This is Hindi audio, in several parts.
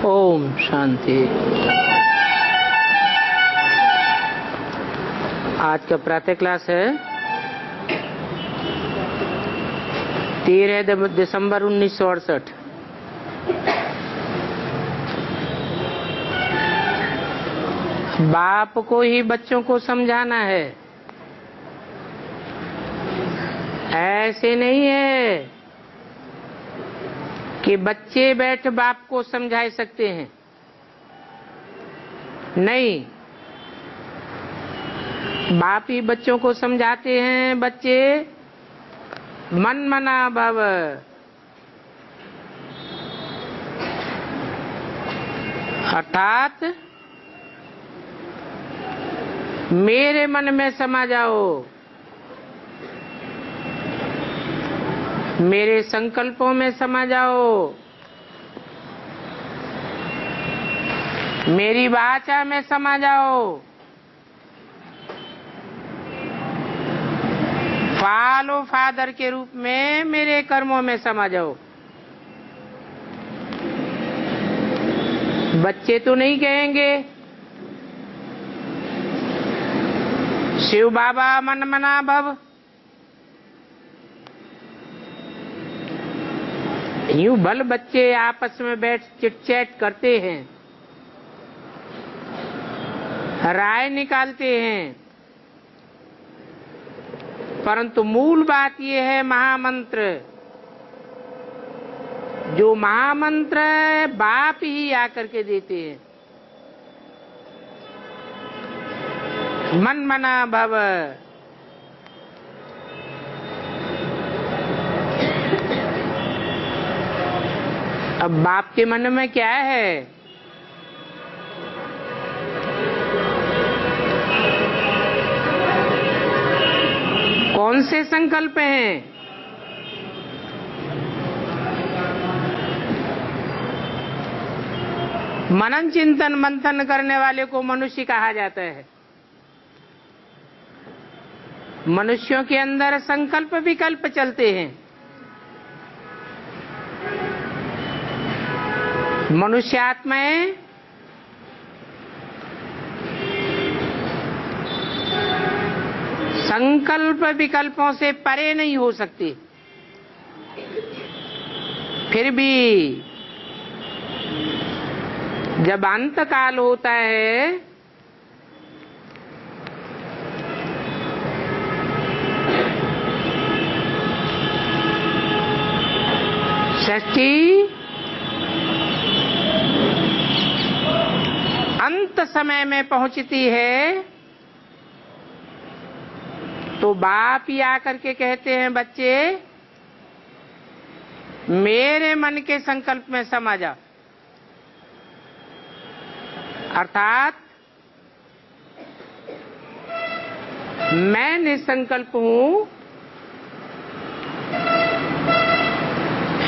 ओम शांति। आज का प्रातः क्लास है 13 दिसंबर 1968। बाप को ही बच्चों को समझाना है, ऐसे नहीं है कि बच्चे बैठ बाप को समझा सकते हैं। नहीं, बाप ही बच्चों को समझाते हैं। बच्चे मन मना भव, अर्थात मेरे मन में समा जाओ, मेरे संकल्पों में समा जाओ, मेरी वाचा में समा जाओ, फॉलो फादर के रूप में मेरे कर्मों में समा जाओ। बच्चे तो नहीं कहेंगे शिव बाबा मन मना भव। यूं भल बच्चे आपस में बैठ चिट-चैट करते हैं, राय निकालते हैं, परंतु मूल बात यह है महामंत्र, जो महामंत्र बाप ही आकर के देते हैं। मन मना भव। अब बाप के मन में क्या है? कौन से संकल्प हैं? मनन चिंतन मंथन करने वाले को मनुष्य कहा जाता है। मनुष्यों के अंदर संकल्प विकल्प चलते हैं। मनुष्य आत्माएं संकल्प विकल्पों से परे नहीं हो सकती। फिर भी जब अंत काल होता है सृष्टि अंत समय में पहुंचती है तो बाप ही आकर के कहते हैं, बच्चे मेरे मन के संकल्प में समा जाओ। अर्थात मैं निसंकल्प हूं,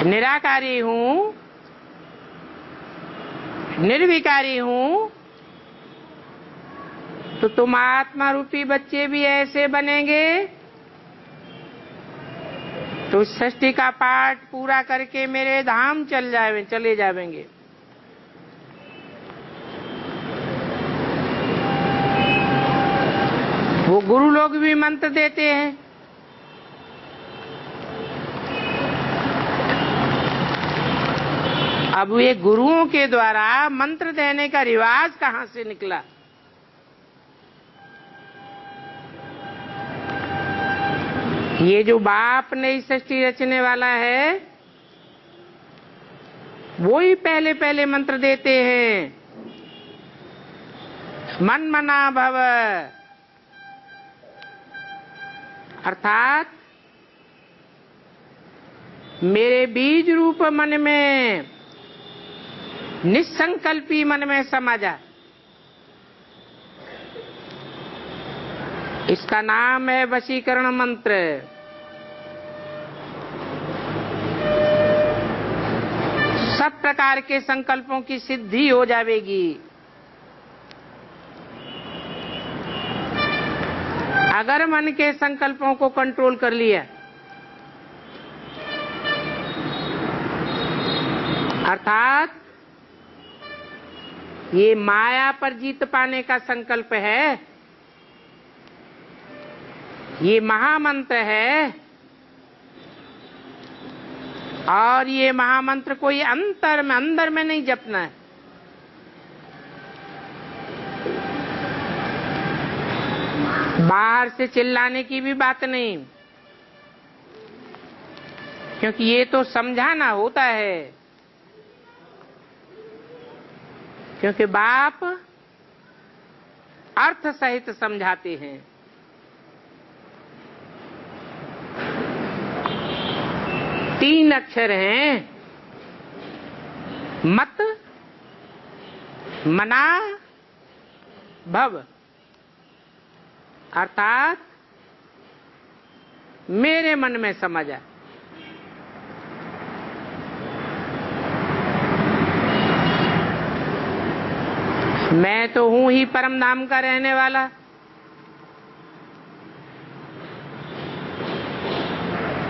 निराकारी हूं, निर्विकारी हूं, तो तुम आत्मा रूपी बच्चे भी ऐसे बनेंगे तो सृष्टि का पाठ पूरा करके मेरे धाम चले जाएंगे। वो गुरु लोग भी मंत्र देते हैं। अब ये गुरुओं के द्वारा मंत्र देने का रिवाज कहां से निकला? ये जो बाप नई सृष्टि रचने वाला है वो ही पहले पहले मंत्र देते हैं, मन मना भव। अर्थात मेरे बीज रूप मन में, निसंकल्पी मन में समा जा। इसका नाम है वशीकरण मंत्र। सब प्रकार के संकल्पों की सिद्धि हो जाएगी। अगर मन के संकल्पों को कंट्रोल कर लिया, अर्थात ये माया पर जीत पाने का संकल्प है, ये महामंत्र है। और ये महामंत्र कोई अंदर में नहीं जपना है। बाहर से चिल्लाने की भी बात नहीं, क्योंकि ये तो समझाना होता है। क्योंकि बाप अर्थ सहित समझाते हैं। तीन अक्षर हैं, मत, मना, भव। अर्थात मेरे मन में समझ आ। मैं तो हूं ही परम धाम का रहने वाला।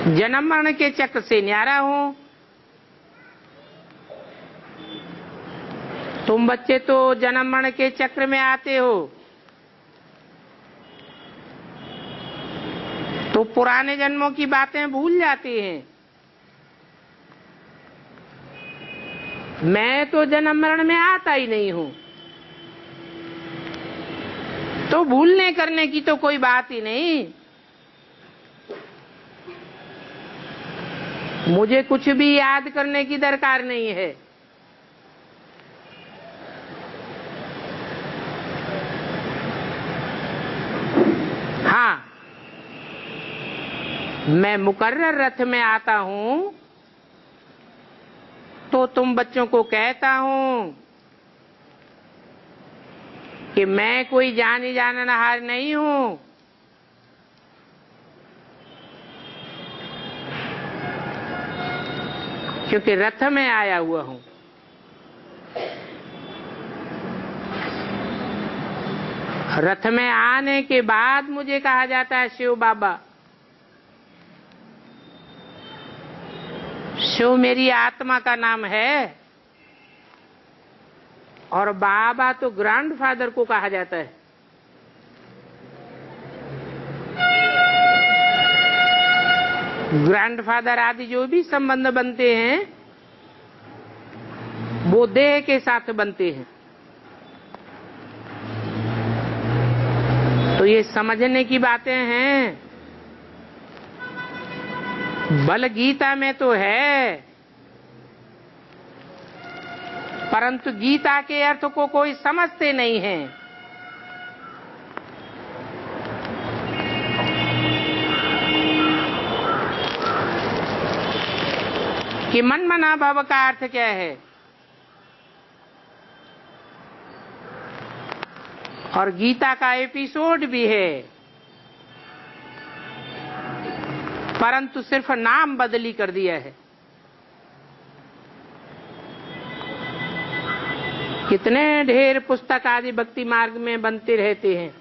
जन्म मरण के चक्र से न्यारा हूं। तुम बच्चे तो जन्म मरण के चक्र में आते हो, तो पुराने जन्मों की बातें भूल जाती हैं। मैं तो जन्म मरण में आता ही नहीं हूं, तो भूलने करने की तो कोई बात ही नहीं। मुझे कुछ भी याद करने की दरकार नहीं है। हाँ, मैं मुकर्रर रथ में आता हूं तो तुम बच्चों को कहता हूं कि मैं कोई जानी जाननहार नहीं हूं। क्योंकि रथ में आया हुआ हूं। रथ में आने के बाद मुझे कहा जाता है शिव बाबा। शिव मेरी आत्मा का नाम है, और बाबा तो ग्रैंडफादर को कहा जाता है। ग्रैंडफादर आदि जो भी संबंध बनते हैं वो देह के साथ बनते हैं। तो ये समझने की बातें हैं। बल गीता में तो है, परंतु गीता के अर्थ को कोई समझते नहीं है। कि मन मना भव का अर्थ क्या है, और गीता का एपिसोड भी है, परंतु सिर्फ नाम बदली कर दिया है। कितने ढेर पुस्तक आदि भक्ति मार्ग में बनते रहते हैं।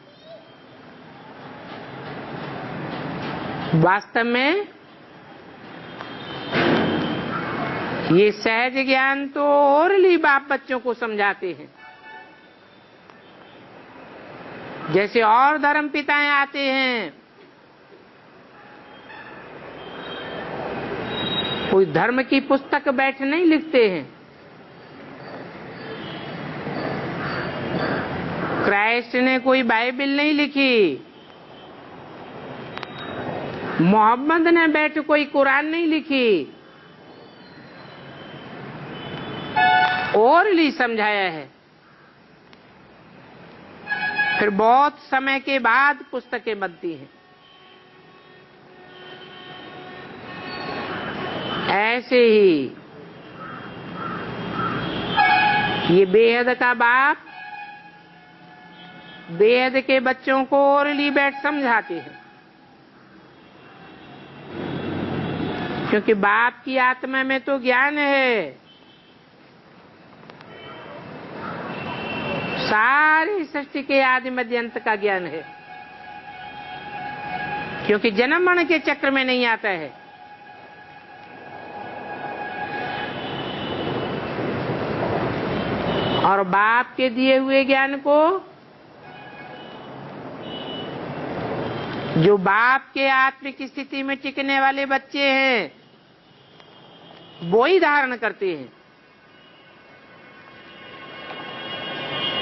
वास्तव में ये सहज ज्ञान तो ओरली बाप बच्चों को समझाते हैं। जैसे और धर्म पिताएं आते हैं, कोई धर्म की पुस्तक बैठ नहीं लिखते हैं। क्राइस्ट ने कोई बाइबल नहीं लिखी, मोहम्मद ने बैठ कोई कुरान नहीं लिखी, ओरली समझाया है। फिर बहुत समय के बाद पुस्तकें बनती हैं। ऐसे ही ये बेहद का बाप बेहद के बच्चों को ओरली बैठ समझाते हैं। क्योंकि बाप की आत्मा में तो ज्ञान है, सारी सृष्टि के आदि मध्य अंत का ज्ञान है। क्योंकि जन्म मरण के चक्र में नहीं आता है। और बाप के दिए हुए ज्ञान को जो बाप के आत्मिक स्थिति में टिकने वाले बच्चे हैं वो ही धारण करते हैं।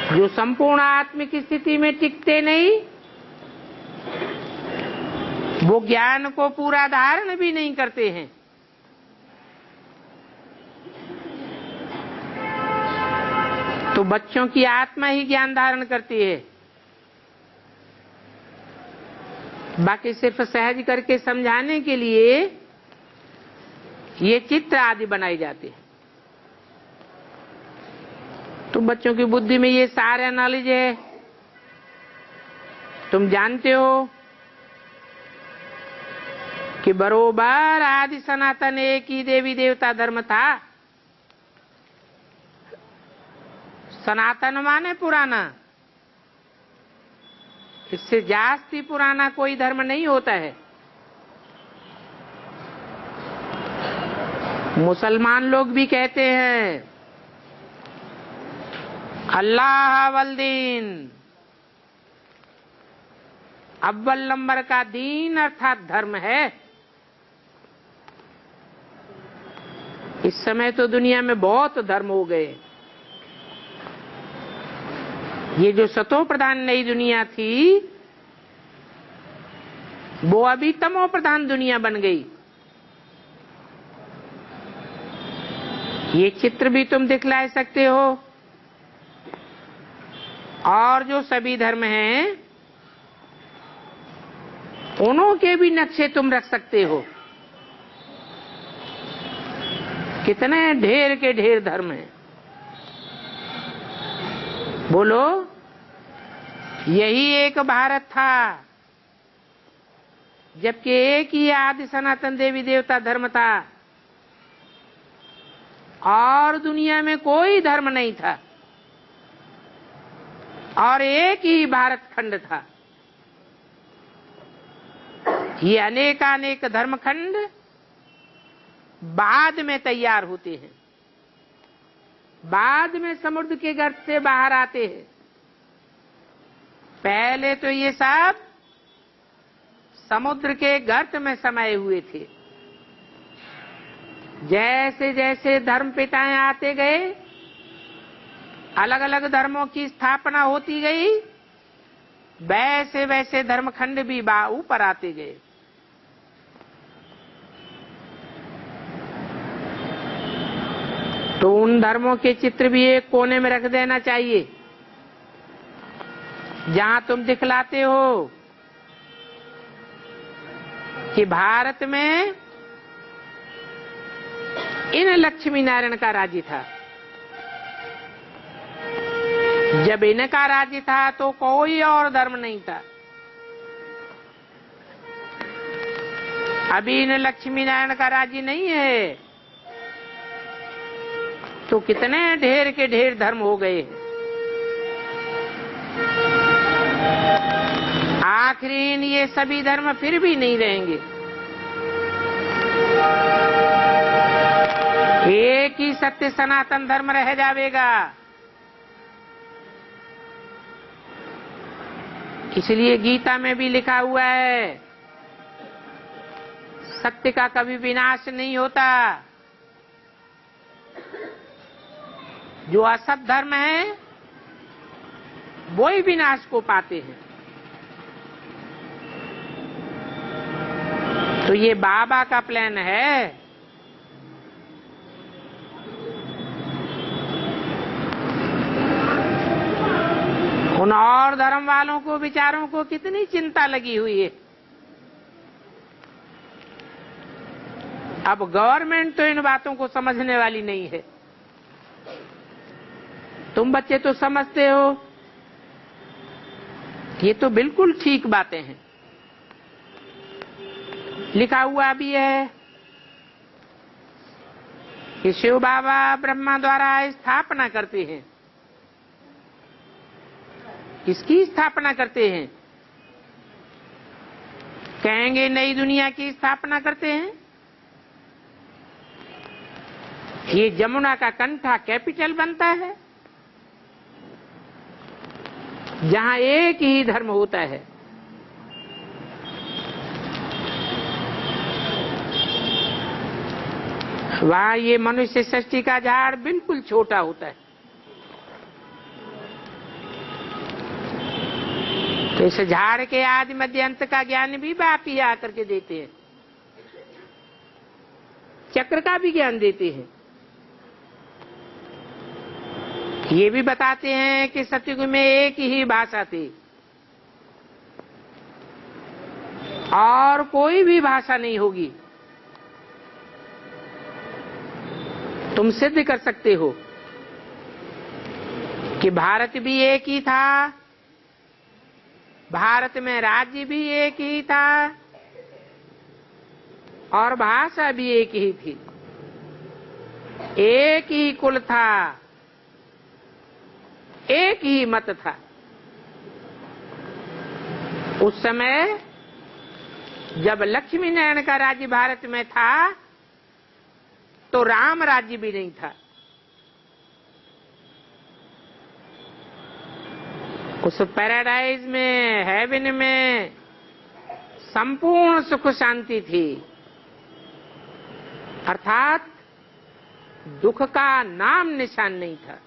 जो संपूर्ण आत्मिक स्थिति में टिकते नहीं वो ज्ञान को पूरा धारण भी नहीं करते हैं। तो बच्चों की आत्मा ही ज्ञान धारण करती है, बाकी सिर्फ सहज करके समझाने के लिए ये चित्र आदि बनाए जाते हैं। तो बच्चों की बुद्धि में ये सारा नॉलेज है, तुम जानते हो कि बरोबर आदि सनातन एक ही देवी देवता धर्म था। सनातन माने पुराना, इससे जास्ती पुराना कोई धर्म नहीं होता है। मुसलमान लोग भी कहते हैं अल्लाह वल दीन, अव्वल नंबर का दीन अर्थात धर्म है। इस समय तो दुनिया में बहुत धर्म हो गए। ये जो सतो प्रधान नई दुनिया थी वो अभी तमो प्रधान दुनिया बन गई। ये चित्र भी तुम दिखला सकते हो, और जो सभी धर्म हैं उनों के भी नक्शे तुम रख सकते हो। कितने ढेर के ढेर धर्म हैं, बोलो। यही एक भारत था, जबकि एक ही आदि सनातन देवी देवता धर्म था और दुनिया में कोई धर्म नहीं था, और एक ही भारत खंड था। ये अनेकानेक धर्म खंड बाद में तैयार होते हैं, बाद में समुद्र के गर्त से बाहर आते हैं। पहले तो ये सब समुद्र के गर्त में समाये हुए थे। जैसे जैसे धर्म पिताएं आते गए, अलग अलग धर्मों की स्थापना होती गई, वैसे वैसे धर्मखंड भी ऊपर आते गए। तो उन धर्मों के चित्र भी एक कोने में रख देना चाहिए जहां तुम दिखलाते हो कि भारत में इन लक्ष्मी नारायण का राज्य था। जब इनका राज्य था तो कोई और धर्म नहीं था। अभी इन लक्ष्मी नारायण का राज्य नहीं है तो कितने ढेर के ढेर धर्म हो गए। आखिर ये सभी धर्म फिर भी नहीं रहेंगे, एक ही सत्य सनातन धर्म रह जाएगा। इसलिए गीता में भी लिखा हुआ है सत्य का कभी विनाश नहीं होता। जो असत धर्म है वो ही विनाश को पाते हैं। तो ये बाबा का प्लान है। उन और धर्म वालों को विचारों को कितनी चिंता लगी हुई है। अब गवर्नमेंट तो इन बातों को समझने वाली नहीं है। तुम बच्चे तो समझते हो, ये तो बिल्कुल ठीक बातें हैं। लिखा हुआ भी है कि शिव बाबा ब्रह्मा द्वारा स्थापना करते हैं। किसकी स्थापना करते हैं? कहेंगे नई दुनिया की स्थापना करते हैं। ये जमुना का कंठा कैपिटल बनता है, जहां एक ही धर्म होता है। वहां ये मनुष्य सृष्टि का झाड़ बिल्कुल छोटा होता है। तो इस झाड़ के आदि मध्य अंत का ज्ञान भी बाप ही आकर के देते हैं, चक्र का भी ज्ञान देते हैं। ये भी बताते हैं कि सतयुग में एक ही भाषा थी और कोई भी भाषा नहीं होगी। तुम सिद्ध कर सकते हो कि भारत भी एक ही था, भारत में राज्य भी एक ही था और भाषा भी एक ही थी, एक ही कुल था, एक ही मत था। उस समय जब लक्ष्मी नारायण का राज्य भारत में था तो राम राज्य भी नहीं था। उस पैराडाइज में, हेवन में संपूर्ण सुख शांति थी, अर्थात दुख का नाम निशान नहीं था।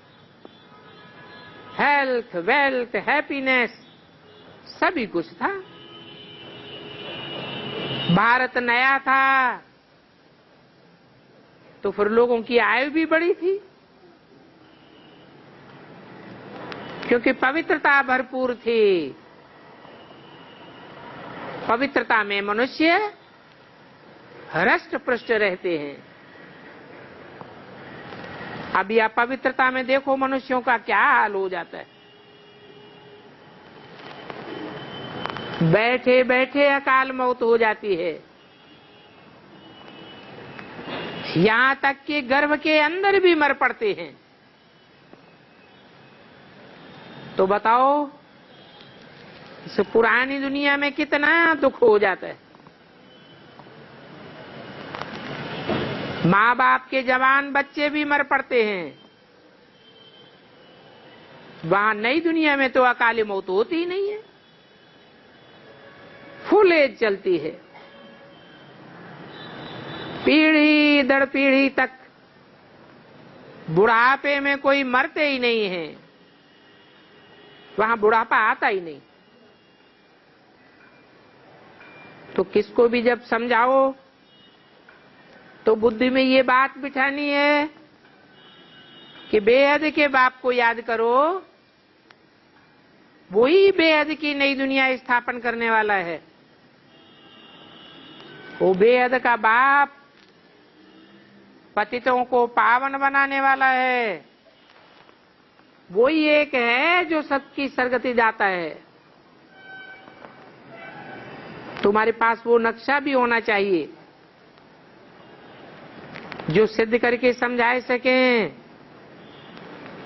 हेल्थ, वेल्थ, हैप्पीनेस सभी कुछ था। भारत नया था तो फिर लोगों की आयु भी बड़ी थी, क्योंकि पवित्रता भरपूर थी। पवित्रता में मनुष्य हृष्ट पुष्ट रहते हैं। अब यह पवित्रता में देखो मनुष्यों का क्या हाल हो जाता है। बैठे बैठे अकाल मौत हो जाती है, यहां तक कि गर्भ के अंदर भी मर पड़ते हैं। तो बताओ इस पुरानी दुनिया में कितना दुख हो जाता है। माँ बाप के जवान बच्चे भी मर पड़ते हैं। वहां नई दुनिया में तो अकाली मौत होती ही नहीं है, फुल एज चलती है। पीढ़ी दर पीढ़ी तक बुढ़ापे में कोई मरते ही नहीं है, वहां बुढ़ापा आता ही नहीं। तो किसको भी जब समझाओ तो बुद्धि में ये बात बिठानी है कि बेहद के बाप को याद करो, वही बेहद की नई दुनिया स्थापन करने वाला है। वो बेहद का बाप पतितों को पावन बनाने वाला है। वही एक है जो सबकी सरगति जाता है। तुम्हारे पास वो नक्शा भी होना चाहिए जो सिद्ध करके समझा सके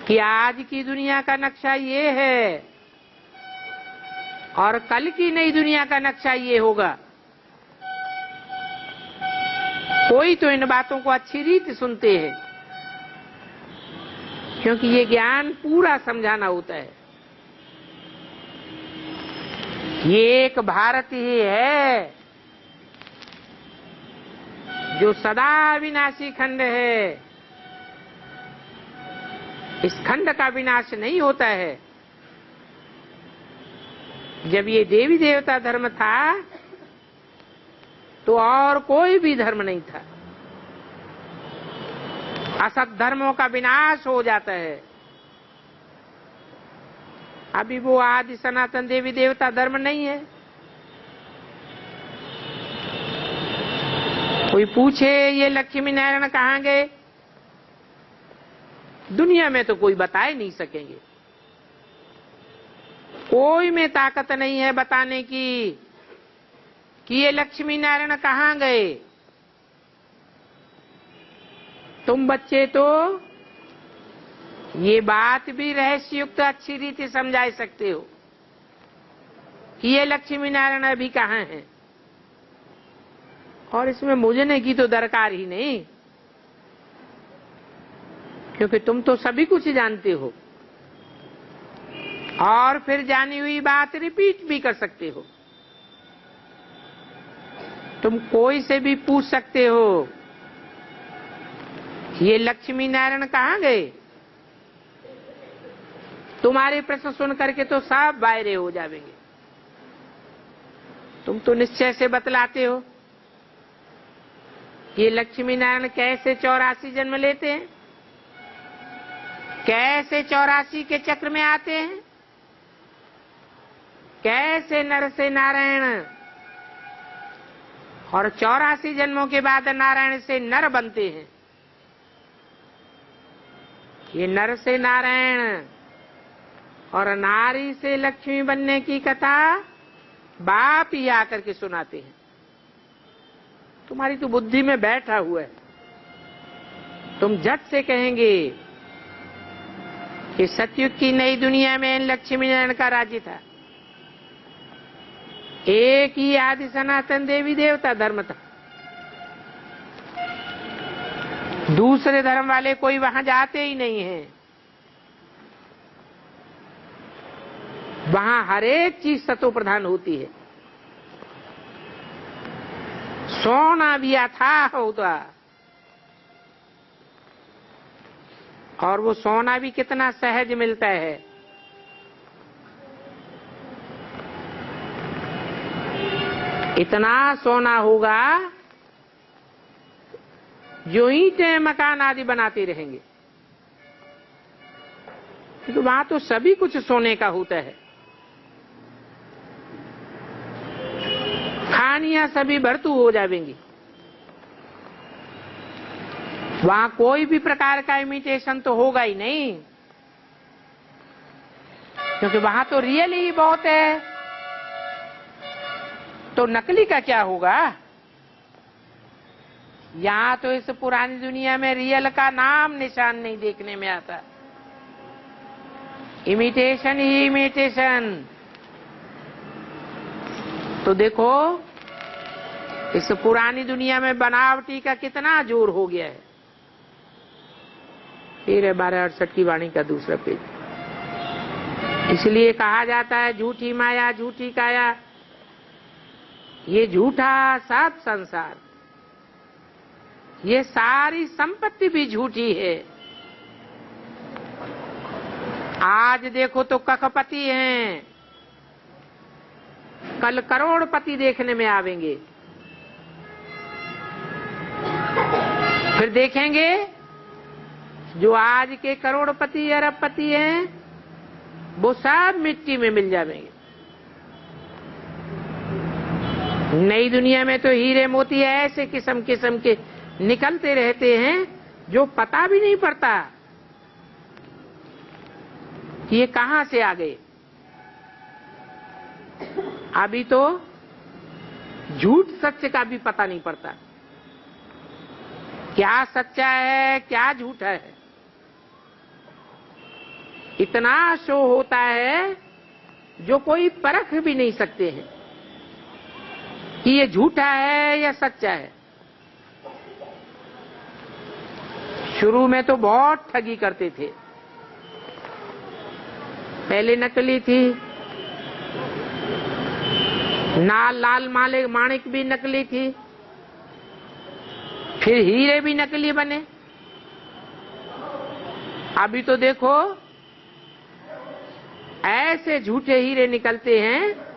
कि आज की दुनिया का नक्शा ये है और कल की नई दुनिया का नक्शा ये होगा। कोई तो इन बातों को अच्छी रीति सुनते हैं, क्योंकि ये ज्ञान पूरा समझाना होता है। ये एक भारत ही है जो सदा विनाशी खंड है। इस खंड का विनाश नहीं होता है। जब ये देवी देवता धर्म था तो और कोई भी धर्म नहीं था। असत धर्मों का विनाश हो जाता है। अभी वो आदि सनातन देवी देवता धर्म नहीं है। कोई पूछे ये लक्ष्मी नारायण कहाँ गए, दुनिया में तो कोई बता ही नहीं सकेंगे। कोई में ताकत नहीं है बताने की कि ये लक्ष्मी नारायण कहाँ गए। तुम बच्चे तो ये बात भी रहस्ययुक्त अच्छी रीति समझा सकते हो कि ये लक्ष्मी नारायण अभी कहाँ हैं, और इसमें मुझने की तो दरकार ही नहीं, क्योंकि तुम तो सभी कुछ जानते हो। और फिर जानी हुई बात रिपीट भी कर सकते हो। तुम कोई से भी पूछ सकते हो ये लक्ष्मी नारायण कहाँ गए। तुम्हारे प्रश्न सुन करके तो सब बायरे हो जाएंगे। तुम तो निश्चय से बतलाते हो ये लक्ष्मी नारायण कैसे 84 जन्म लेते हैं, कैसे 84 के चक्र में आते हैं, कैसे नर से नारायण और 84 जन्मों के बाद नारायण से नर बनते हैं। ये नर से नारायण और नारी से लक्ष्मी बनने की कथा बाप ही आकर के सुनाते हैं। तुम्हारी तो बुद्धि में बैठा हुआ है। तुम झट से कहेंगे कि सतयुग की नई दुनिया में लक्ष्मी नारायण का राज्य था। एक ही आदि सनातन देवी देवता धर्म था। दूसरे धर्म वाले कोई वहां जाते ही नहीं हैं। वहां हर एक चीज सतो प्रधान होती है। सोना भी अथाह होता और वो सोना भी कितना सहज मिलता है। इतना सोना होगा जो ईंटें मकान आदि बनाते रहेंगे, क्योंकि वहां तो सभी कुछ सोने का होता है। खानियां सभी भरतू हो जाएंगी। वहां कोई भी प्रकार का इमिटेशन तो होगा ही नहीं, क्योंकि वहां तो रियल ही बहुत है। तो नकली का क्या होगा। यहां तो इस पुरानी दुनिया में रियल का नाम निशान नहीं देखने में आता। इमिटेशन ही इमिटेशन। तो देखो इस पुरानी दुनिया में बनावटी का कितना जोर हो गया है। फिर 1268 की वाणी का दूसरा पेज। इसलिए कहा जाता है झूठी माया झूठी काया, ये झूठा सात संसार, ये सारी संपत्ति भी झूठी है। आज देखो तो कखपति हैं, कल करोड़पति देखने में आवेंगे। फिर देखेंगे जो आज के करोड़पति अरबपति हैं वो सब मिट्टी में मिल जाएंगे। नई दुनिया में तो हीरे मोती ऐसे किस्म किस्म के निकलते रहते हैं जो पता भी नहीं पड़ता कि ये कहां से आ गए। अभी तो झूठ सत्य का भी पता नहीं पड़ता, क्या सच्चा है क्या झूठा है। इतना शो होता है जो कोई परख भी नहीं सकते हैं कि ये झूठा है या सच्चा है। शुरू में तो बहुत ठगी करते थे। पहले नकली थी, लाल माणिक भी नकली थी, फिर हीरे भी नकली बने। अभी तो देखो ऐसे झूठे हीरे निकलते हैं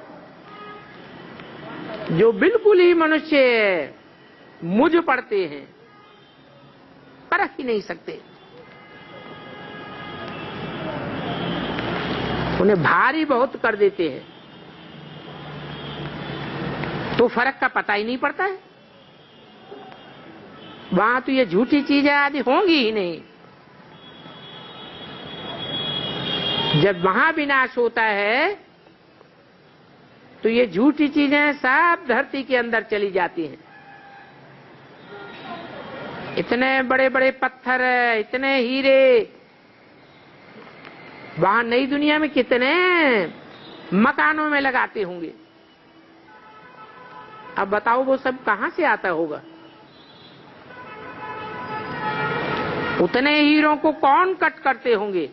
जो बिल्कुल ही मनुष्य मुझ पड़ते हैं, परख ही नहीं सकते। उन्हें भारी बहुत कर देते हैं तो फर्क का पता ही नहीं पड़ता है। वहां तो ये झूठी चीजें आदि होंगी ही नहीं। जब वहां विनाश होता है तो ये झूठी चीजें सब धरती के अंदर चली जाती हैं। इतने बड़े बड़े पत्थर, इतने हीरे, वहां नई दुनिया में कितने मकानों में लगाते होंगे। अब बताओ वो सब कहां से आता होगा। उतने हीरों को कौन कट करते होंगे।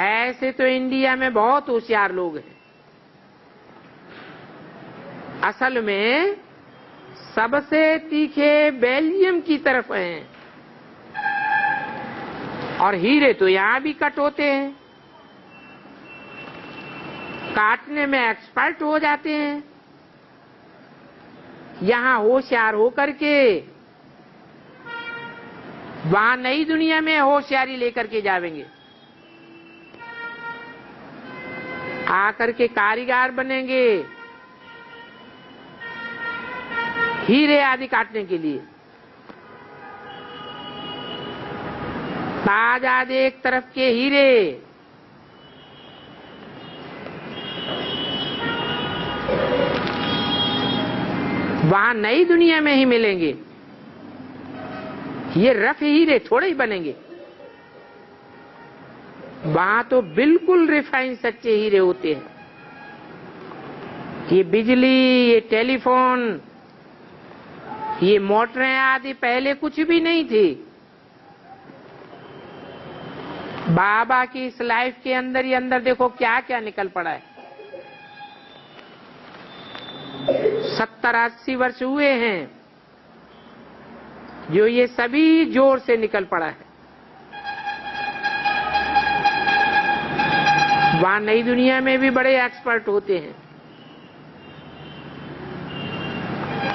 ऐसे तो इंडिया में बहुत होशियार लोग हैं। असल में सबसे तीखे बेल्जियम की तरफ हैं, और हीरे तो यहां भी कट होते हैं, काटने में एक्सपर्ट हो जाते हैं। यहां होशियार होकर के वहां नई दुनिया में होशियारी लेकर के जावेंगे, आकर के कारीगर बनेंगे हीरे आदि काटने के लिए। आजाद एक तरफ के हीरे, वहां नई दुनिया में ही मिलेंगे। ये रफ हीरे थोड़े ही बनेंगे, वहां तो बिल्कुल रिफाइन सच्चे हीरे होते हैं। ये बिजली, ये टेलीफोन, ये मोटरें आदि पहले कुछ भी नहीं थी। बाबा की इस लाइफ के अंदर ही अंदर देखो क्या क्या निकल पड़ा है। 70-80 वर्ष हुए हैं जो ये सभी जोर से निकल पड़ा है। वहां नई दुनिया में भी बड़े एक्सपर्ट होते हैं,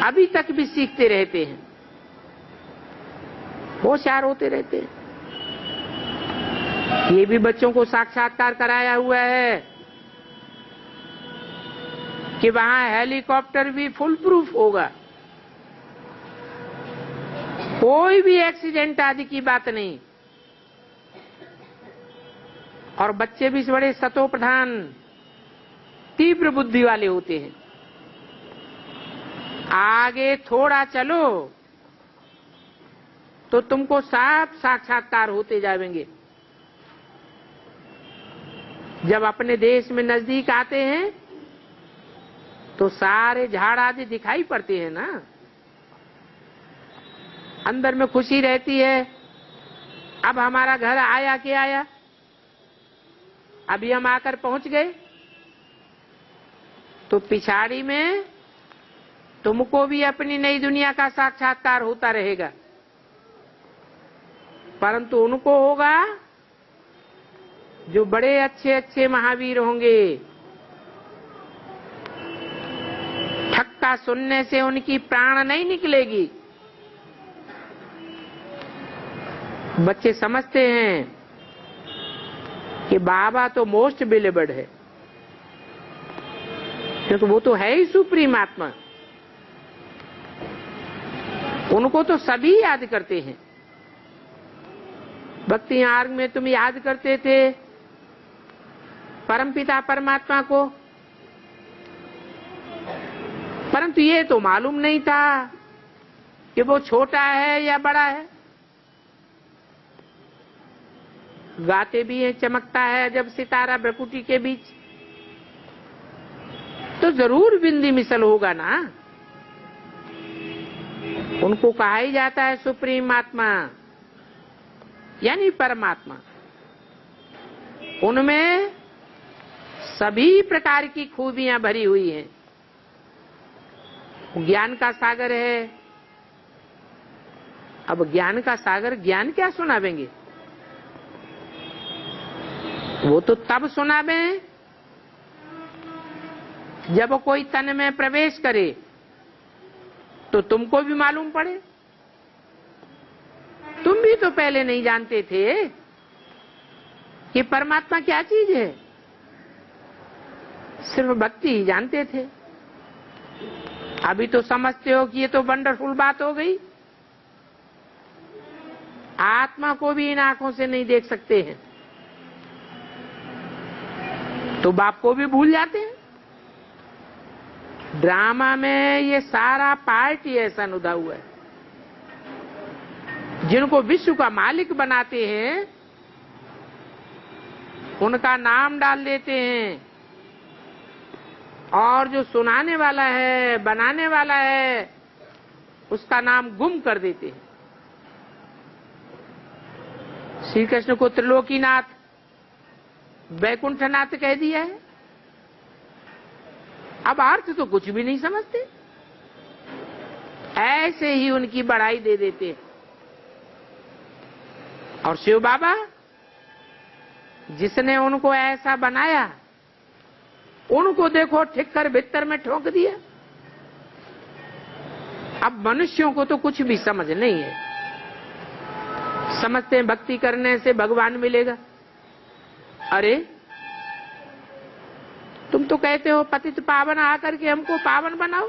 अभी तक भी सीखते रहते हैं, होशियार होते रहते हैं। ये भी बच्चों को साक्षात्कार कराया हुआ है कि वहां हेलीकॉप्टर भी फुल प्रूफ होगा, कोई भी एक्सीडेंट आदि की बात नहीं। और बच्चे भी बड़े सतो प्रधान, तीव्र बुद्धि वाले होते हैं। आगे थोड़ा चलो तो तुमको साफ साक्षात्कार होते जाएंगे। जब अपने देश में नजदीक आते हैं तो सारे झाड़ आदि दिखाई पड़ते हैं ना, अंदर में खुशी रहती है। अब हमारा घर आया कि आया, अभी हम आकर पहुंच गए, तो पिछाड़ी में तुमको भी अपनी नई दुनिया का साक्षात्कार होता रहेगा। परंतु उनको होगा जो बड़े अच्छे अच्छे महावीर होंगे। ठक्का सुनने से उनकी प्राण नहीं निकलेगी। बच्चे समझते हैं कि बाबा तो मोस्ट बिलीवर्ड है, क्योंकि वो तो है ही सुप्रीम आत्मा। उनको तो सभी याद करते हैं। भक्ति मार्ग में तुम याद करते थे परमपिता परमात्मा को, परंतु ये तो मालूम नहीं था कि वो छोटा है या बड़ा है। गाते भी है चमकता है जब सितारा भ्रकुटी के बीच, तो जरूर बिंदी मिसल होगा ना। उनको कहा ही जाता है सुप्रीम आत्मा यानी परमात्मा। उनमें सभी प्रकार की खूबियां भरी हुई हैं। ज्ञान का सागर है। अब ज्ञान का सागर ज्ञान क्या सुनावेंगे? वो तो तब सुनावे जब कोई तन में प्रवेश करे तो तुमको भी मालूम पड़े। तुम भी तो पहले नहीं जानते थे कि परमात्मा क्या चीज है, सिर्फ भक्ति ही जानते थे। अभी तो समझते हो कि ये तो वंडरफुल बात हो गई। आत्मा को भी इन आंखों से नहीं देख सकते हैं तो बाप को भी भूल जाते हैं। ड्रामा में ये सारा पार्ट ही ऐसा नुदा हुआ है। जिनको विश्व का मालिक बनाते हैं उनका नाम डाल देते हैं, और जो सुनाने वाला है, बनाने वाला है, उसका नाम गुम कर देते हैं। श्री कृष्ण को त्रिलोकीनाथ, वैकुंठनाथ कह दिया है। अब अर्थ तो कुछ भी नहीं समझते, ऐसे ही उनकी बढ़ाई दे देते हैं। और शिव बाबा जिसने उनको ऐसा बनाया, उनको देखो ठिक्कर भीतर में ठोक दिया। अब मनुष्यों को तो कुछ भी समझ नहीं है, समझते हैं भक्ति करने से भगवान मिलेगा। अरे तुम तो कहते हो पतित पावन आकर के हमको पावन बनाओ,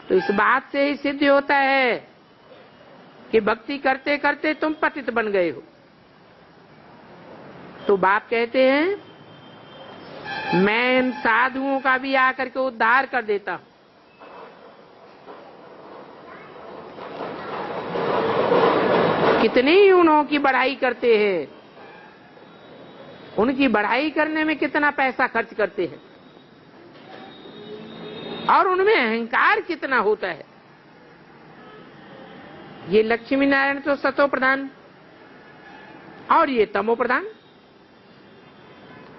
तो इस बात से ही सिद्ध होता है कि भक्ति करते करते तुम पतित बन गए हो। तो बाप कहते हैं मैं इन साधुओं का भी आकर के उद्धार कर देता हूं। कितनी उन्हों बढ़ाई करते हैं, उनकी बढ़ाई करने में कितना पैसा खर्च करते हैं, और उनमें अहंकार कितना होता है। ये लक्ष्मी नारायण तो सतो प्रधान और ये तमो प्रधान,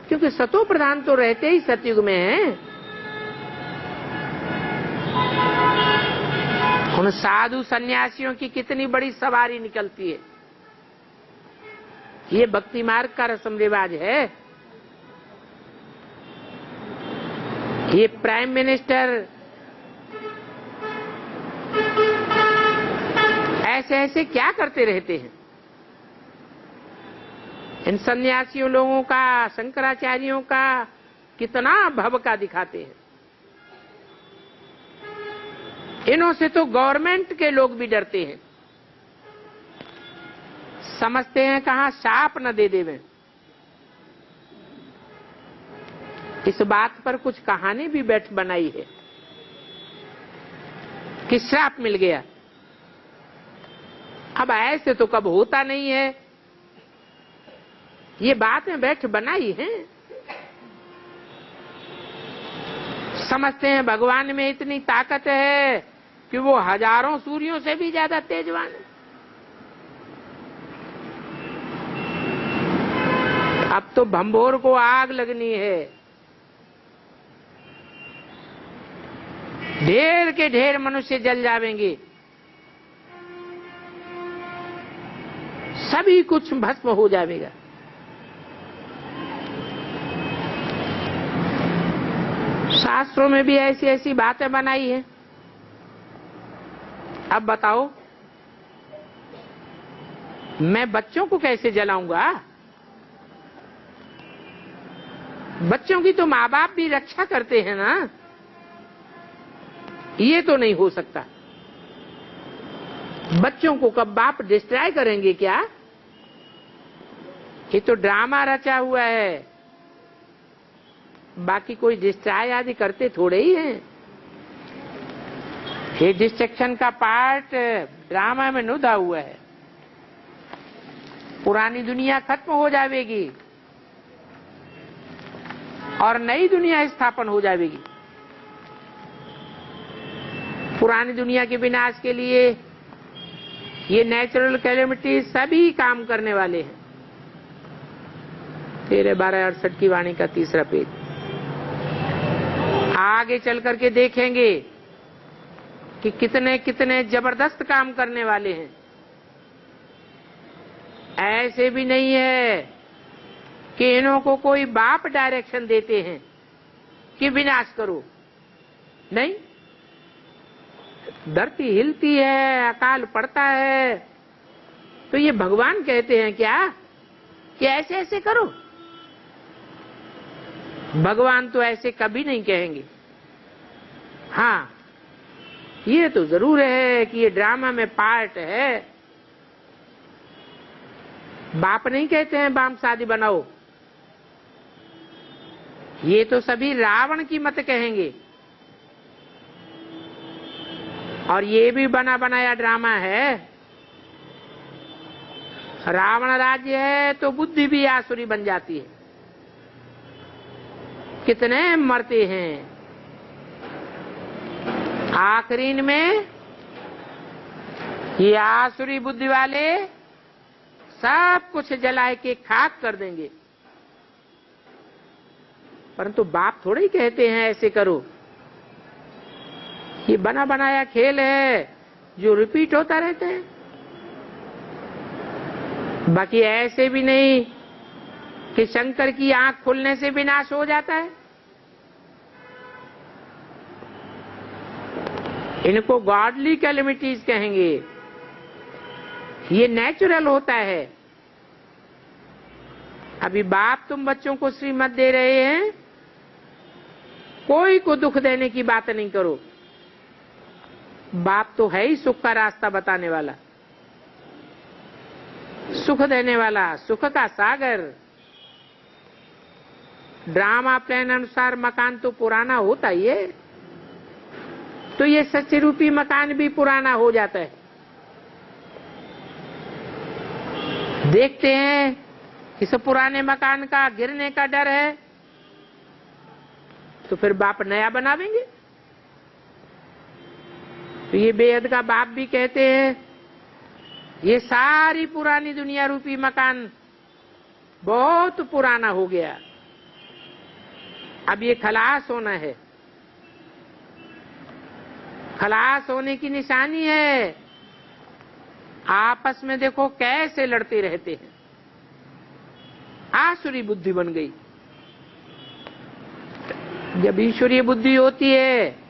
क्योंकि सतो प्रधान तो रहते ही सतयुग में हैं। उन साधु सन्यासियों की कितनी बड़ी सवारी निकलती है। ये भक्ति मार्ग का रस्म रिवाज है। ये प्राइम मिनिस्टर ऐसे ऐसे क्या करते रहते हैं। इन सन्यासियों लोगों का, शंकराचार्यों का कितना भवका दिखाते हैं। इन्हों से तो गवर्नमेंट के लोग भी डरते हैं, समझते हैं कहां शाप न दे देवें। इस बात पर कुछ कहानी भी बैठ बनाई है कि श्राप मिल गया। अब ऐसे तो कब होता नहीं है, ये बातें बैठ बनाई हैं। समझते हैं भगवान में इतनी ताकत है कि वो हजारों सूर्यों से भी ज्यादा तेजवान है। अब तो भंभोर को आग लगनी है, ढेर के ढेर मनुष्य जल जाएंगे, सभी कुछ भस्म हो जाएगा। शास्त्रों में भी ऐसी ऐसी बातें बनाई है। अब बताओ मैं बच्चों को कैसे जलाऊंगा? बच्चों की तो माँ बाप भी रक्षा करते हैं ना, ये तो नहीं हो सकता। बच्चों को कब बाप डिस्ट्रॉय करेंगे क्या? ये तो ड्रामा रचा हुआ है, बाकी कोई डिस्ट्रॉय आदि करते थोड़े ही हैं। ये डिस्ट्रक्शन का पार्ट ड्रामा में नुदा हुआ है। पुरानी दुनिया खत्म हो जाएगी और नई दुनिया स्थापन हो जाएगी। पुरानी दुनिया के विनाश के लिए ये नेचुरल कैलेमिटी सभी काम करने वाले हैं। 13-12-68 की वाणी का 3रा पेज। आगे चल करके देखेंगे कि कितने कितने जबरदस्त काम करने वाले हैं। ऐसे भी नहीं है कि इन्हों को कोई बाप डायरेक्शन देते हैं कि विनाश करो, नहीं। धरती हिलती है, अकाल पड़ता है, तो ये भगवान कहते हैं क्या कि ऐसे ऐसे करो? भगवान तो ऐसे कभी नहीं कहेंगे। हाँ, ये तो जरूर है कि ये ड्रामा में पार्ट है। बाप नहीं कहते हैं बाम शादी बनाओ, ये तो सभी रावण की मत कहेंगे। और ये भी बना बनाया ड्रामा है। रावण राज्य है तो बुद्धि भी आसुरी बन जाती है। कितने मरते हैं, आखिरी में ये आसुरी बुद्धि वाले सब कुछ जलाए के खाक कर देंगे। परंतु बाप थोड़े ही कहते हैं ऐसे करो। ये बना बनाया खेल है जो रिपीट होता रहता है। बाकी ऐसे भी नहीं कि शंकर की आंख खुलने से विनाश हो जाता है। इनको गॉडली कैलेमिटीज कहेंगे। ये नेचुरल होता है। अभी बाप तुम बच्चों को श्रीमत दे रहे हैं, कोई को दुख देने की बात नहीं करो। बाप तो है ही सुख का रास्ता बताने वाला, सुख देने वाला, सुख का सागर। ड्रामा प्लान अनुसार मकान तो पुराना होता ही है, तो ये सच्चे रूपी मकान भी पुराना हो जाता है। देखते हैं इस पुराने मकान का गिरने का डर है, तो फिर बाप नया बनावेंगे। तो ये बेहद का बाप भी कहते हैं ये सारी पुरानी दुनिया रूपी मकान बहुत पुराना हो गया, अब ये खलास होना है। खलास होने की निशानी है। आपस में देखो कैसे लड़ते रहते हैं। आसुरी बुद्धि बन गई। जब ईश्वरीय बुद्धि होती है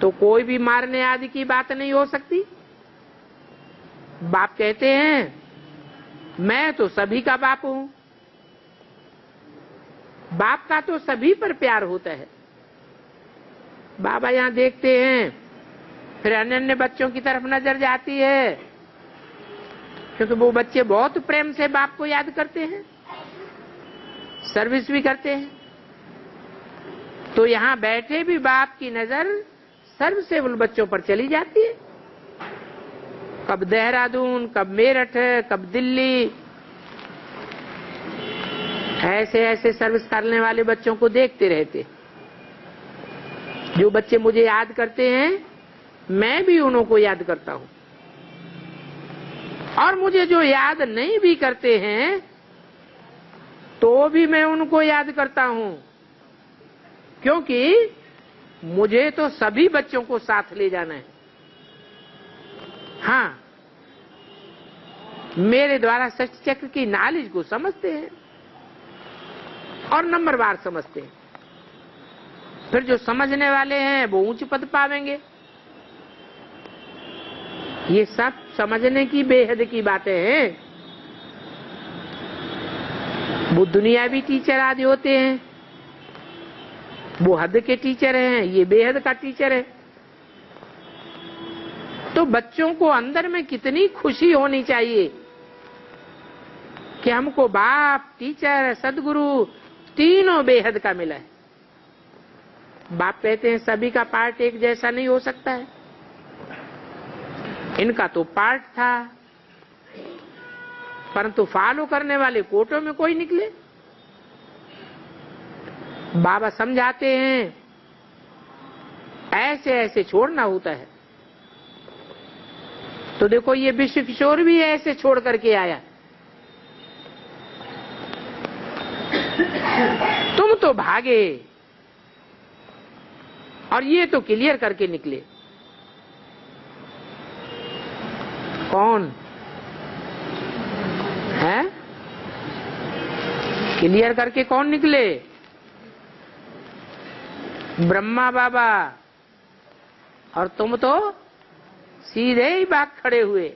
तो कोई भी मारने आदि की बात नहीं हो सकती। बाप कहते हैं मैं तो सभी का बाप हूं। बाप का तो सभी पर प्यार होता है। बाबा यहां देखते हैं, फिर अन्य बच्चों की तरफ नजर जाती है, क्योंकि वो बच्चे बहुत प्रेम से बाप को याद करते हैं, सर्विस भी करते हैं। तो यहां बैठे भी बाप की नजर सर्वसेवल बच्चों पर चली जाती है। कब देहरादून, कब मेरठ, कब दिल्ली, ऐसे ऐसे सर्विस करने वाले बच्चों को देखते रहते। जो बच्चे मुझे याद करते हैं, मैं भी उनको याद करता हूं। और मुझे जो याद नहीं भी करते हैं, तो भी मैं उनको याद करता हूं, क्योंकि मुझे तो सभी बच्चों को साथ ले जाना है। हाँ, मेरे द्वारा सच चक्र की नॉलेज को समझते हैं और नंबरवार समझते हैं। फिर जो समझने वाले हैं वो उच्च पद पावेंगे। ये सब समझने की बेहद की बातें हैं। वो दुनियावी टीचर आदि होते हैं, वो हद के टीचर हैं, ये बेहद का टीचर है। तो बच्चों को अंदर में कितनी खुशी होनी चाहिए कि हमको बाप, टीचर, सदगुरु तीनों बेहद का मिला है। बाप कहते हैं सभी का पार्ट एक जैसा नहीं हो सकता है। इनका तो पार्ट था, परंतु फॉलो करने वाले कोटों में कोई निकले। बाबा समझाते हैं ऐसे ऐसे छोड़ना होता है। तो देखो ये विश्व किशोर भी ऐसे छोड़ करके आया। तुम तो भागे और ये तो क्लियर करके निकले। कौन है? क्लियर करके कौन निकले? ब्रह्मा बाबा। और तुम तो सीधे ही भाग खड़े हुए।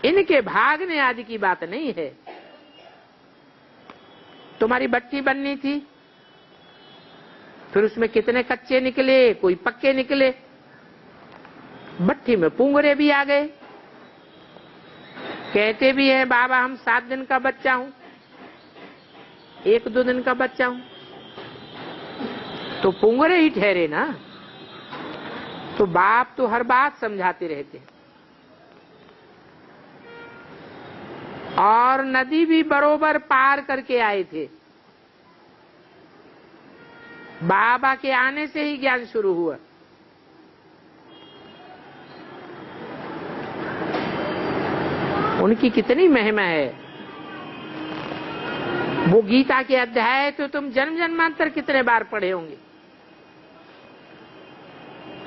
इनके भागने आदि की बात नहीं है। तुम्हारी भट्टी बननी थी, फिर उसमें कितने कच्चे निकले, कोई पक्के निकले। भट्टी में पुंगरे भी आ गए। कहते भी है बाबा हम 7 दिन का बच्चा हूं, 1-2 दिन का बच्चा हूं, तो पुंगरे ही ठहरे ना। तो बाप तो हर बात समझाते रहते हैं। और नदी भी बरोबर पार करके आए थे। बाबा के आने से ही ज्ञान शुरू हुआ। उनकी कितनी महिमा है। वो गीता के अध्याय तो तुम जन्म जन्मांतर कितने बार पढ़े होंगे।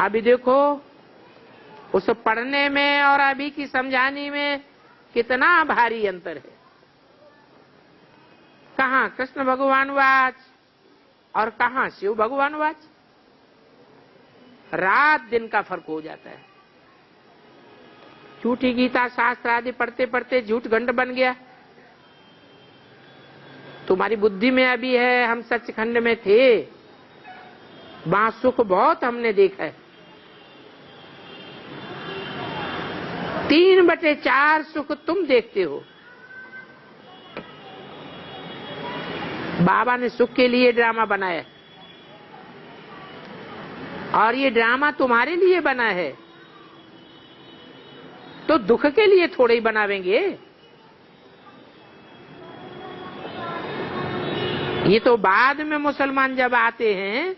अभी देखो उस पढ़ने में और अभी की समझाने में कितना भारी अंतर है। कहाँ कृष्ण भगवान वाच और कहाँ शिव भगवान वाच, रात दिन का फर्क हो जाता है। झूठी गीता शास्त्र आदि पढ़ते पढ़ते झूठ गंड बन गया। तुम्हारी बुद्धि में अभी है हम सचखंड में थे, वहां सुख बहुत हमने देखा है। 3/4 सुख तुम देखते हो। बाबा ने सुख के लिए ड्रामा बनाया और ये ड्रामा तुम्हारे लिए बना है, तो दुख के लिए थोड़े ही बनावेंगे। ये तो बाद में मुसलमान जब आते हैं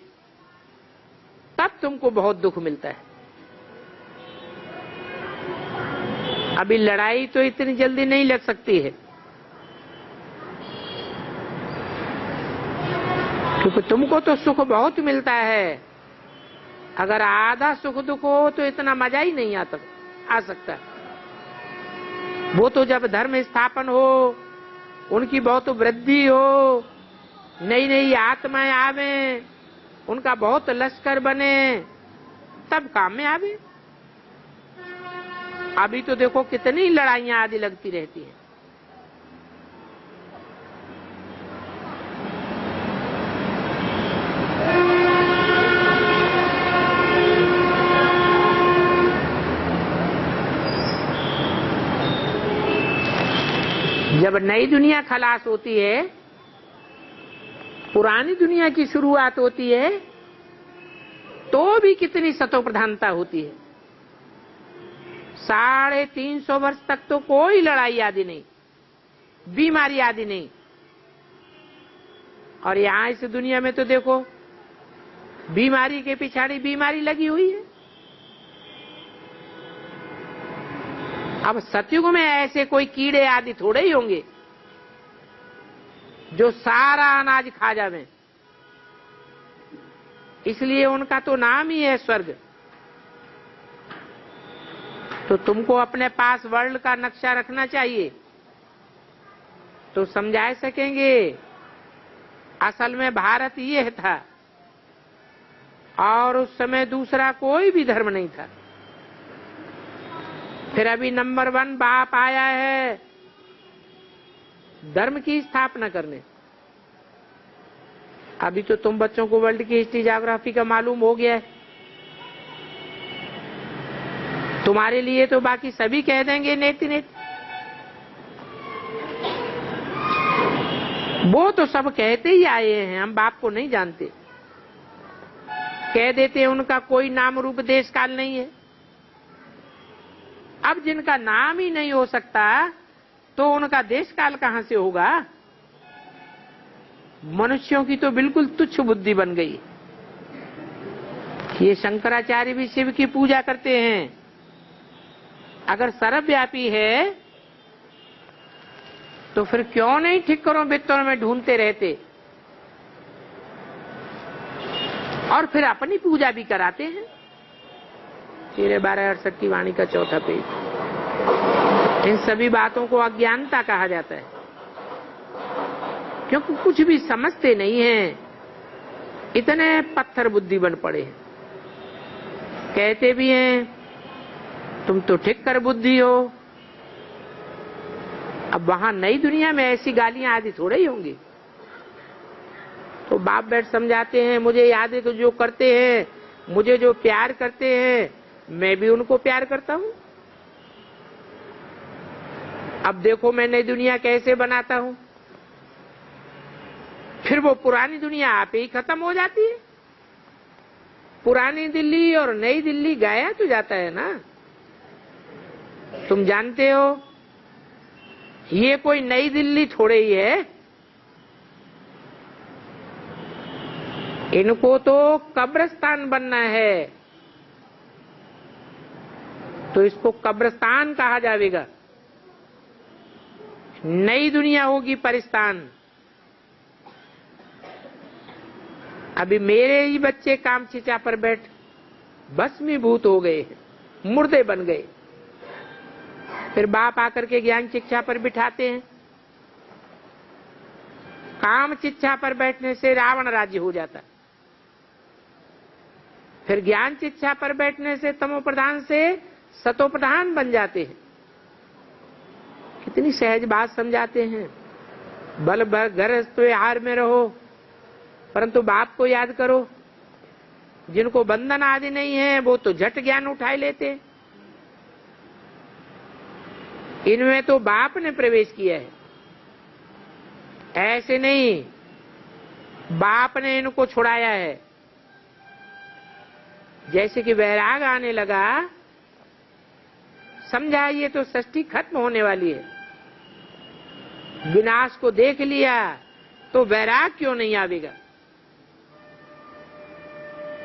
तब तुमको बहुत दुख मिलता है। अभी लड़ाई तो इतनी जल्दी नहीं लग सकती है, क्योंकि तुमको तो सुख बहुत मिलता है। अगर आधा सुख दुख हो तो इतना मजा ही नहीं आ सकता। वो तो जब धर्म स्थापन हो, उनकी बहुत वृद्धि हो, नई नई आत्माएं आवे, उनका बहुत लश्कर बने, तब काम में आवे। अभी तो देखो कितनी लड़ाइयां आदि लगती रहती हैं। जब नई दुनिया खलास होती है, पुरानी दुनिया की शुरुआत होती है, तो भी कितनी सतो प्रधानता होती है। 350 वर्ष तक तो कोई लड़ाई आदि नहीं, बीमारी आदि नहीं। और यहां इस दुनिया में तो देखो बीमारी के पिछाड़ी बीमारी लगी हुई है। अब सतयुग में ऐसे कोई कीड़े आदि थोड़े ही होंगे जो सारा अनाज खा जावे, इसलिए उनका तो नाम ही है स्वर्ग। तो तुमको अपने पास वर्ल्ड का नक्शा रखना चाहिए, तो समझा सकेंगे असल में भारत ये था और उस समय दूसरा कोई भी धर्म नहीं था। फिर अभी नंबर 1 बाप आया है धर्म की स्थापना करने। अभी तो तुम बच्चों को वर्ल्ड की हिस्ट्री ज्योग्राफी का मालूम हो गया है, तुम्हारे लिए तो बाकी सभी कह देंगे नेति नेति। वो तो सब कहते ही आए हैं, हम बाप को नहीं जानते। कह देते हैं उनका कोई नाम रूप देश काल नहीं है। अब जिनका नाम ही नहीं हो सकता तो उनका देश काल कहां से होगा। मनुष्यों की तो बिल्कुल तुच्छ बुद्धि बन गई। ये शंकराचार्य भी शिव की पूजा करते हैं। अगर सर्वव्यापी है तो फिर क्यों नहीं ठिक्करों बित्तरों में ढूंढते रहते और फिर अपनी पूजा भी कराते हैं। 13/12/68 की वाणी का 4था पेज। इन सभी बातों को अज्ञानता कहा जाता है, क्योंकि कुछ भी समझते नहीं हैं, इतने पत्थर बुद्धि बन पड़े हैं। कहते भी हैं तुम तो ठिक्कर बुद्धि हो। अब वहां नई दुनिया में ऐसी गालियां आदि थोड़े ही होंगी। तो बाप बैठ समझाते हैं, मुझे याद है तो जो करते हैं, मुझे जो प्यार करते हैं, मैं भी उनको प्यार करता हूं। अब देखो मैं नई दुनिया कैसे बनाता हूं। फिर वो पुरानी दुनिया आप ही खत्म हो जाती है। पुरानी दिल्ली और नई दिल्ली गाया तो जाता है ना। तुम जानते हो ये कोई नई दिल्ली थोड़े ही है। इनको तो कब्रिस्तान बनना है, तो इसको कब्रिस्तान कहा जाएगा। नई दुनिया होगी परिस्तान, अभी मेरे ही बच्चे काम चिचा पर बैठ भस्मीभूत हो गए, मुर्दे बन गए। फिर बाप आकर के ज्ञान शिक्षा पर बिठाते हैं। काम शिक्षा पर बैठने से रावण राज्य हो जाता, फिर ज्ञान शिक्षा पर बैठने से तमो प्रधान से सतो प्रधान बन जाते हैं। कितनी सहज बात समझाते हैं। बल भर गृहस्थ आहार में रहो, परंतु बाप को याद करो। जिनको बंधन आदि नहीं है वो तो झट ज्ञान उठाए लेते। इनमें तो बाप ने प्रवेश किया है, ऐसे नहीं बाप ने इनको छुड़ाया है। जैसे कि वैराग आने लगा, समझा ये तो सृष्टि खत्म होने वाली है, विनाश को देख लिया तो वैराग क्यों नहीं आवेगा।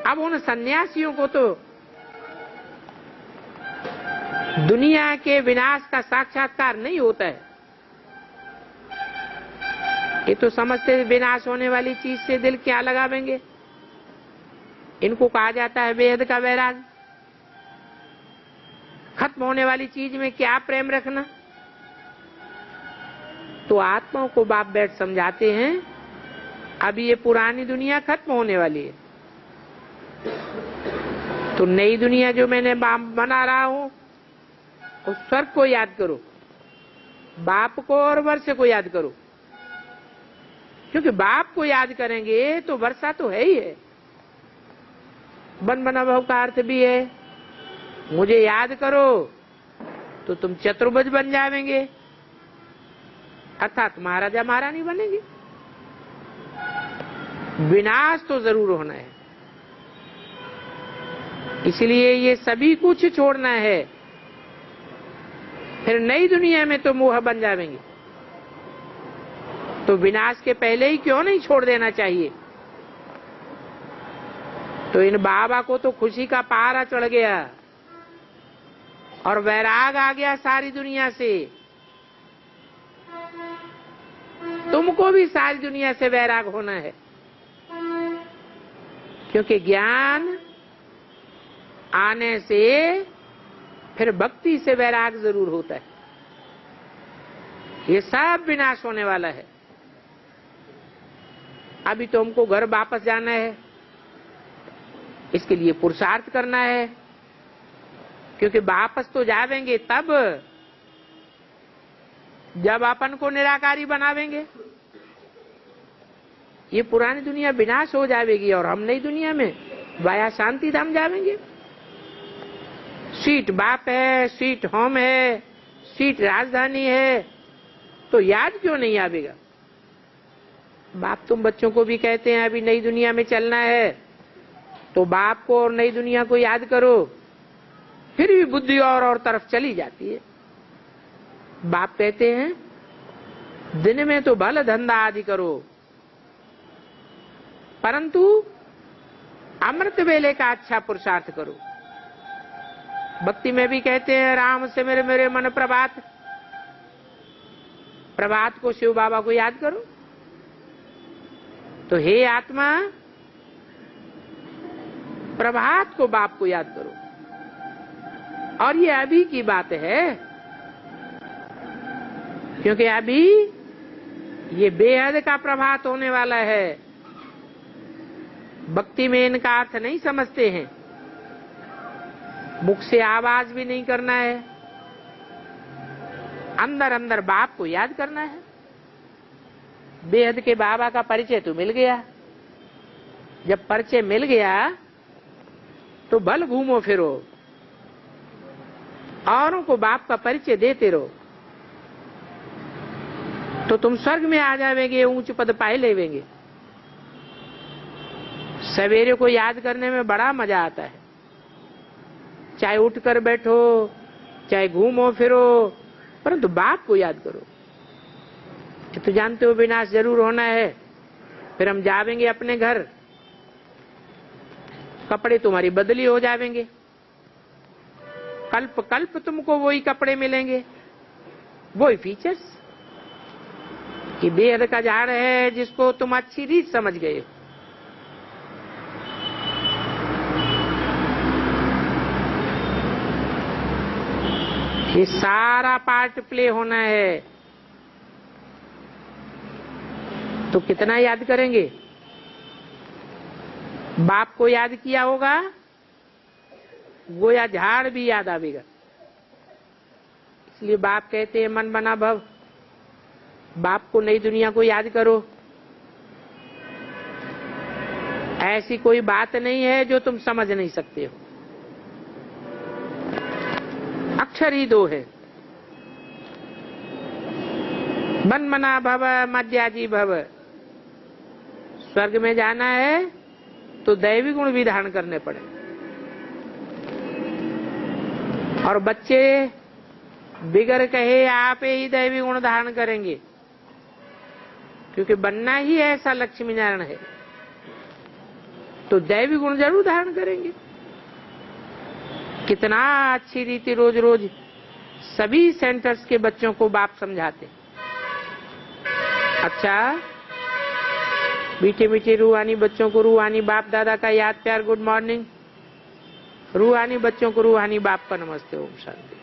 अब उन सन्यासियों को तो दुनिया के विनाश का साक्षात्कार नहीं होता है। ये तो समझते विनाश होने वाली चीज से दिल क्या लगावेंगे। इनको कहा जाता है बेहद का वैराग। खत्म होने वाली चीज में क्या प्रेम रखना। तो आत्माओं को बाप बैठ समझाते हैं, अभी ये पुरानी दुनिया खत्म होने वाली है, तो नई दुनिया जो मैंने बना रहा हूं उस स्वर्ग को याद करो, बाप को और वर्ष को याद करो। क्योंकि बाप को याद करेंगे तो वर्षा तो है ही है। बन बना भाव का अर्थ भी है, मुझे याद करो तो तुम चतुर्भुज बन जाएंगे, अर्थात महाराजा महारानी बनेंगे। विनाश तो जरूर होना है, इसलिए ये सभी कुछ छोड़ना है। फिर नई दुनिया में तो मोह बन जाएंगे, तो विनाश के पहले ही क्यों नहीं छोड़ देना चाहिए। तो इन बाबा को तो खुशी का पारा चढ़ गया और वैराग आ गया सारी दुनिया से। तुमको भी सारी दुनिया से वैराग होना है, क्योंकि ज्ञान आने से फिर भक्ति से वैराग जरूर होता है। ये सब विनाश होने वाला है। अभी तो हमको घर वापस जाना है, इसके लिए पुरुषार्थ करना है, क्योंकि वापस तो जावेंगे तब जब अपन को निराकारी बनावेंगे। ये पुरानी दुनिया विनाश हो जाएगी और हम नई दुनिया में वाया शांति धाम जावेंगे। सीट बाप है, सीट होम है, सीट राजधानी है, तो याद क्यों नहीं आवेगा। बाप तुम बच्चों को भी कहते हैं अभी नई दुनिया में चलना है, तो बाप को और नई दुनिया को याद करो, फिर भी बुद्धि और तरफ चली जाती है। बाप कहते हैं दिन में तो भल धंधा आदि करो, परंतु अमृत वेले का अच्छा पुरुषार्थ करो। भक्ति में भी कहते हैं राम से मेरे मेरे मन प्रभात, प्रभात को शिव बाबा को याद करो। तो हे आत्मा, प्रभात को बाप को याद करो। और ये अभी की बात है, क्योंकि अभी ये बेहद का प्रभात होने वाला है। भक्ति में इनका अर्थ नहीं समझते हैं, मुख से आवाज भी नहीं करना है, अंदर अंदर बाप को याद करना है। बेहद के बाबा का परिचय तो मिल गया। जब परिचय मिल गया तो भल घूमो फिरो, औरों को बाप का परिचय देते रहो, तो तुम स्वर्ग में आ जाएंगे, ऊंच पद पाए लेवेंगे। सवेरे को याद करने में बड़ा मजा आता है, चाहे उठकर बैठो चाहे घूमो फिरो, परंतु बाप को याद करो। तो जानते हो विनाश जरूर होना है। फिर हम जावेंगे अपने घर, कपड़े तुम्हारी बदली हो जाएंगे, कल्प कल्प तुमको वही कपड़े मिलेंगे, वही फीचर्स। ये बेहद का झाड़ है जिसको तुम अच्छी रीत समझ गए हो। ये सारा पार्ट प्ले होना है, तो कितना याद करेंगे? बाप को याद किया होगा, गोया झाड़ भी याद आवेगा। इसलिए बाप कहते हैं मन बना भव, बाप को नई दुनिया को याद करो। ऐसी कोई बात नहीं है जो तुम समझ नहीं सकते हो। अक्षर ही दो है, मन मना भव मध्याजी भव। स्वर्ग में जाना है तो दैवी गुण भी धारण करने पड़े। और बच्चे बिगर कहे आप ही दैवी गुण धारण करेंगे, क्योंकि बनना ही ऐसा लक्ष्मी नारायण है, तो दैवी गुण जरूर धारण करेंगे। कितना अच्छी रीति रोज रोज सभी सेंटर्स के बच्चों को बाप समझाते। अच्छा, मीठे मीठे रूहानी बच्चों को रूहानी बाप दादा का याद प्यार गुड मॉर्निंग। रूहानी बच्चों को रूहानी बाप का नमस्ते, ओम शांति।